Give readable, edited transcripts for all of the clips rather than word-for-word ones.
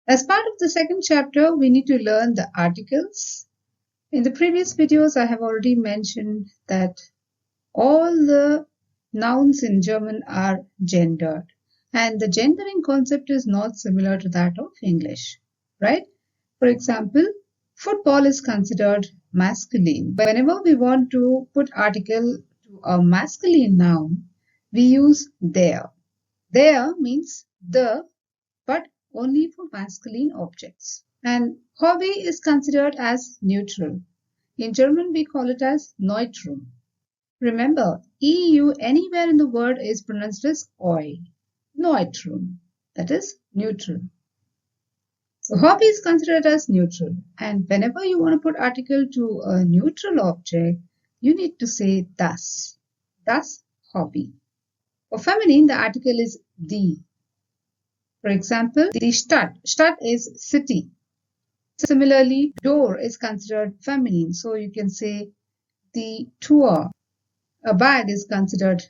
As part of the second chapter, we need to learn the articles. In the previous videos, I have already mentioned that all the nouns in German are gendered, and the gendering concept is not similar to that of English, right? For example, football is considered masculine. Whenever we want to put article to a masculine noun, we use der. Der means the, but only for masculine objects. And hobby is considered as neutral. In German, we call it as Neutrum. Remember, EU anywhere in the word is pronounced as oi. Neutrum, that is neutral. So hobby is considered as neutral. And whenever you want to put article to a neutral object, you need to say das. Das hobby. For feminine, the article is die. For example, the Stadt. Stadt is city. Similarly, door is considered feminine. So you can say the Tour. A bag is considered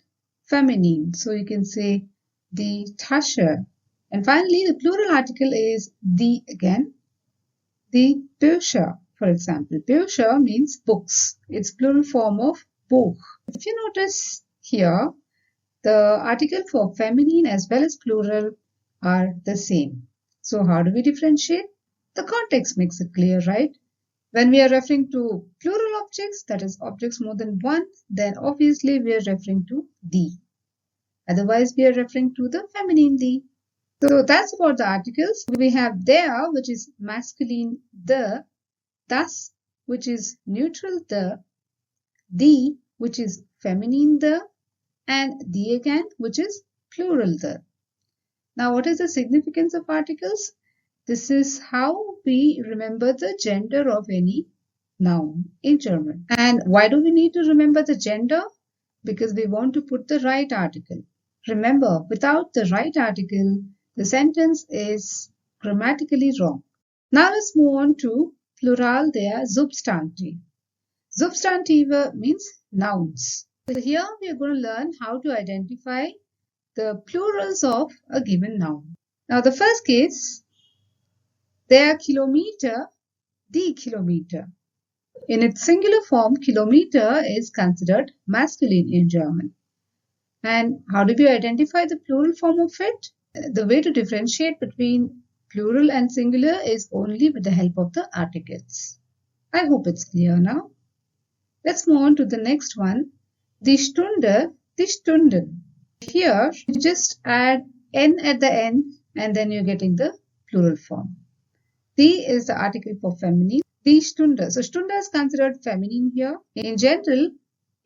feminine. So you can say the Tasche. And finally, the plural article is die again. The Bücher, for example. Bücher means books. It's plural form of Buch. If you notice here, the article for feminine as well as plural are the same. So how do we differentiate? The context makes it clear, right? When we are referring to plural objects, that is objects more than one, then obviously we are referring to die. Otherwise, we are referring to the feminine die. So that's about the articles. We have der, which is masculine the, das, which is neutral the, die, which is feminine the, and die again, which is plural the. Now, what is the significance of articles? This is how we remember the gender of any noun in German. And why do we need to remember the gender? Because we want to put the right article. Remember, without the right article, the sentence is grammatically wrong. Now let's move on to plural der Substantive. Substantive means nouns. So here we are going to learn how to identify the plurals of a given noun. Now the first case, der Kilometer, die Kilometer. In its singular form, kilometer is considered masculine in German. And how do we identify the plural form of it? The way to differentiate between plural and singular is only with the help of the articles. I hope it's clear now. Let's move on to the next one. Die Stunde, die Stunden. Here, you just add n at the end and then you're getting the plural form. Die is the article for feminine. Die Stunde. So Stunde is considered feminine here. In general,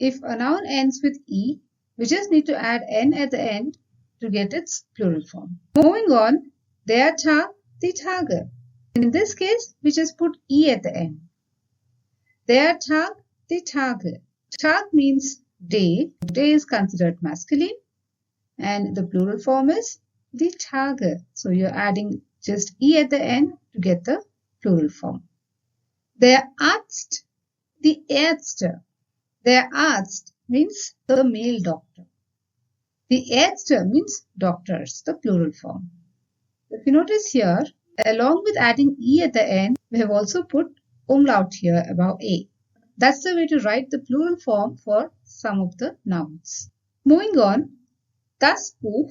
if a noun ends with e, we just need to add n at the end to get its plural form. Moving on, der Tag, die Tage. In this case, we just put e at the end. Der Tag, die Tage. Tag means day. Day is considered masculine. And the plural form is die Tage. So you're adding just e at the end to get the plural form. Der Arzt, die Ärzte. Der Arzt means the male doctor. The Ärzte means doctors, the plural form. If you notice here, along with adding e at the end, we have also put umlaut here above a. That's the way to write the plural form for some of the nouns. Moving on, das Buch,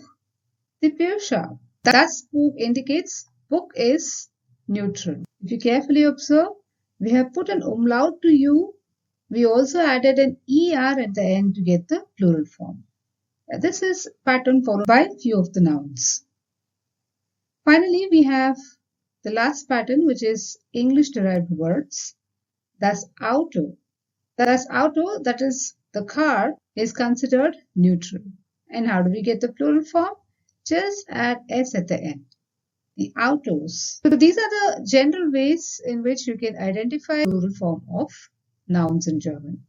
die Bücher. Das Buch indicates book is neutral. If you carefully observe, we have put an umlaut to u. We also added an er at the end to get the plural form. This is pattern followed by few of the nouns. Finally, we have the last pattern, which is English-derived words. Das Auto. Das Auto, that is the car, is considered neutral. And how do we get the plural form? Just add s at the end. The autos. So these are the general ways in which you can identify the plural form of nouns in German.